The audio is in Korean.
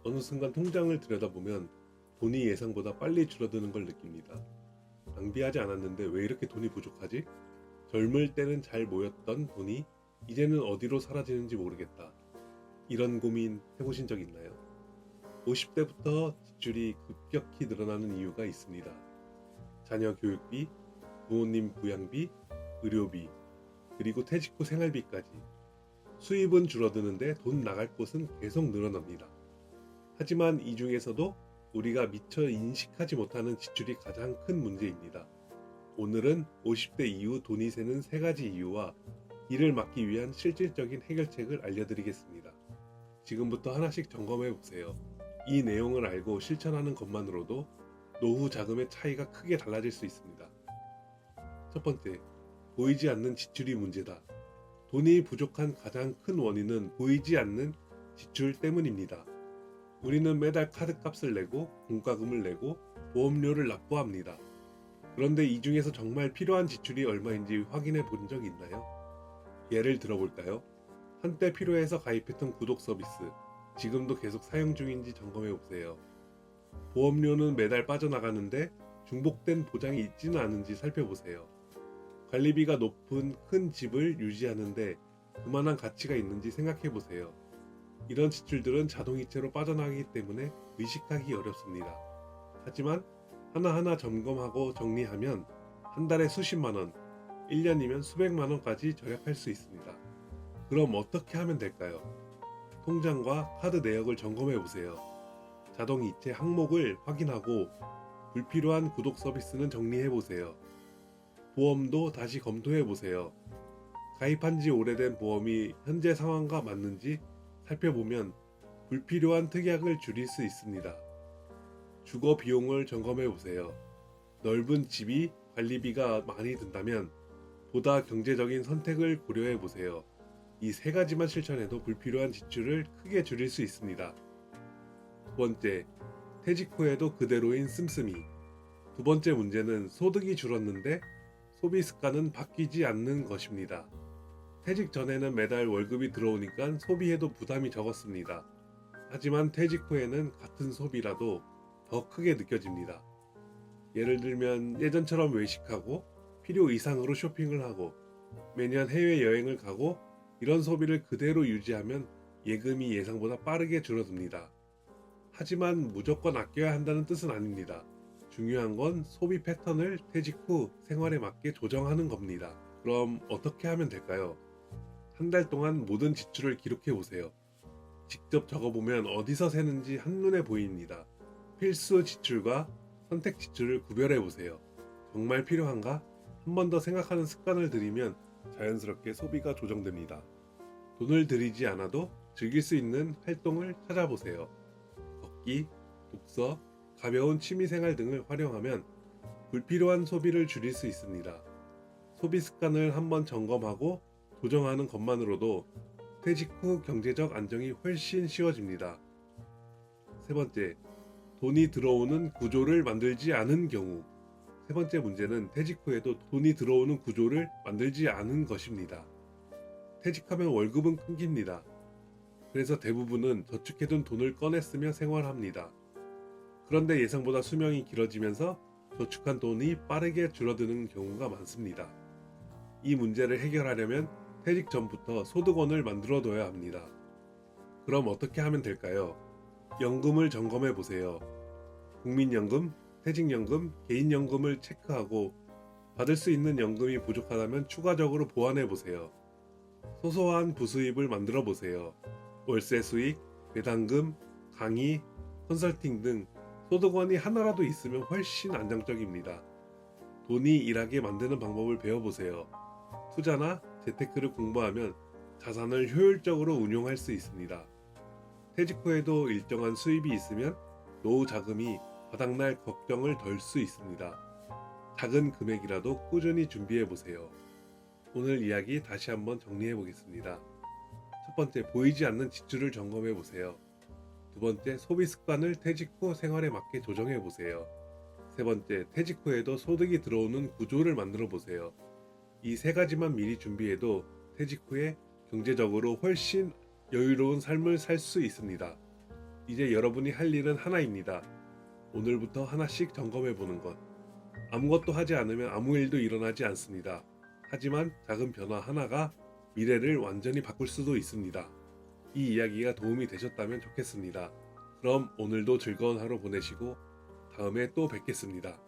어느 순간 통장을 들여다보면 돈이 예상보다 빨리 줄어드는 걸 느낍니다. 낭비하지 않았는데 왜 이렇게 돈이 부족하지? 젊을 때는 잘 모였던 돈이 이제는 어디로 사라지는지 모르겠다. 이런 고민 해보신 적 있나요? 50대부터 지출이 급격히 늘어나는 이유가 있습니다. 자녀 교육비, 부모님 부양비, 의료비, 그리고 퇴직 후 생활비까지. 수입은 줄어드는데 돈 나갈 곳은 계속 늘어납니다. 하지만 이 중에서도 우리가 미처 인식하지 못하는 지출이 가장 큰 문제입니다. 오늘은 50대 이후 돈이 새는 3가지 이유와 이를 막기 위한 실질적인 해결책을 알려드리겠습니다. 지금부터 하나씩 점검해 보세요. 이 내용을 알고 실천하는 것만으로도 노후 자금의 차이가 크게 달라질 수 있습니다. 첫 번째, 보이지 않는 지출이 문제다. 돈이 부족한 가장 큰 원인은 보이지 않는 지출 때문입니다. 우리는 매달 카드값을 내고 공과금을 내고 보험료를 납부합니다. 그런데 이 중에서 정말 필요한 지출이 얼마인지 확인해 본 적 있나요? 예를 들어볼까요? 한때 필요해서 가입했던 구독 서비스, 지금도 계속 사용 중인지 점검해 보세요. 보험료는 매달 빠져나가는데 중복된 보장이 있지는 않은지 살펴보세요. 관리비가 높은 큰 집을 유지하는데 그만한 가치가 있는지 생각해 보세요. 이런 지출들은 자동이체로 빠져나가기 때문에 의식하기 어렵습니다. 하지만 하나하나 점검하고 정리하면 한 달에 수십만 원, 1년이면 수백만 원까지 절약할 수 있습니다. 그럼 어떻게 하면 될까요? 통장과 카드 내역을 점검해 보세요. 자동이체 항목을 확인하고 불필요한 구독 서비스는 정리해 보세요. 보험도 다시 검토해 보세요. 가입한 지 오래된 보험이 현재 상황과 맞는지 살펴보면 불필요한 특약을 줄일 수 있습니다. 주거 비용을 점검해 보세요. 넓은 집이 관리비가 많이 든다면 보다 경제적인 선택을 고려해 보세요. 이 3가지만 실천해도 불필요한 지출을 크게 줄일 수 있습니다. 두 번째, 퇴직 후에도 그대로인 씀씀이. 두 번째 문제는 소득이 줄었는데 소비 습관은 바뀌지 않는 것입니다. 퇴직 전에는 매달 월급이 들어오니까 소비해도 부담이 적었습니다. 하지만 퇴직 후에는 같은 소비라도 더 크게 느껴집니다. 예를 들면 예전처럼 외식하고 필요 이상으로 쇼핑을 하고 매년 해외여행을 가고 이런 소비를 그대로 유지하면 예금이 예상보다 빠르게 줄어듭니다. 하지만 무조건 아껴야 한다는 뜻은 아닙니다. 중요한 건 소비 패턴을 퇴직 후 생활에 맞게 조정하는 겁니다. 그럼 어떻게 하면 될까요? 한 달 동안 모든 지출을 기록해 보세요. 직접 적어보면 어디서 새는지 한눈에 보입니다. 필수 지출과 선택 지출을 구별해 보세요. 정말 필요한가? 한 번 더 생각하는 습관을 들이면 자연스럽게 소비가 조정됩니다. 돈을 들이지 않아도 즐길 수 있는 활동을 찾아보세요. 걷기, 독서, 가벼운 취미생활 등을 활용하면 불필요한 소비를 줄일 수 있습니다. 소비 습관을 한번 점검하고 조정하는 것만으로도 퇴직 후 경제적 안정이 훨씬 쉬워집니다. 세 번째, 돈이 들어오는 구조를 만들지 않은 경우. 세 번째 문제는 퇴직 후에도 돈이 들어오는 구조를 만들지 않은 것입니다. 퇴직하면 월급은 끊깁니다. 그래서 대부분은 저축해둔 돈을 꺼내 쓰며 생활합니다. 그런데 예상보다 수명이 길어지면서 저축한 돈이 빠르게 줄어드는 경우가 많습니다. 이 문제를 해결하려면 퇴직 전부터 소득원을 만들어둬야 합니다. 그럼 어떻게 하면 될까요? 연금을 점검해 보세요. 국민연금, 퇴직연금, 개인연금을 체크하고 받을 수 있는 연금이 부족하다면 추가적으로 보완해 보세요. 소소한 부수입을 만들어 보세요. 월세 수익, 배당금, 강의, 컨설팅 등 소득원이 하나라도 있으면 훨씬 안정적입니다. 돈이 일하게 만드는 방법을 배워보세요. 투자나 재테크를 공부하면 자산을 효율적으로 운용할 수 있습니다. 퇴직 후에도 일정한 수입이 있으면 노후 자금이 바닥날 걱정을 덜 수 있습니다. 작은 금액이라도 꾸준히 준비해 보세요. 오늘 이야기 다시 한번 정리해 보겠습니다. 첫 번째, 보이지 않는 지출을 점검해 보세요. 두 번째, 소비 습관을 퇴직 후 생활에 맞게 조정해 보세요. 세 번째, 퇴직 후에도 소득이 들어오는 구조를 만들어 보세요. 이 3가지만 미리 준비해도 퇴직 후에 경제적으로 훨씬 여유로운 삶을 살 수 있습니다. 이제 여러분이 할 일은 하나입니다. 오늘부터 하나씩 점검해 보는 것. 아무것도 하지 않으면 아무 일도 일어나지 않습니다. 하지만 작은 변화 하나가 미래를 완전히 바꿀 수도 있습니다. 이 이야기가 도움이 되셨다면 좋겠습니다. 그럼 오늘도 즐거운 하루 보내시고 다음에 또 뵙겠습니다.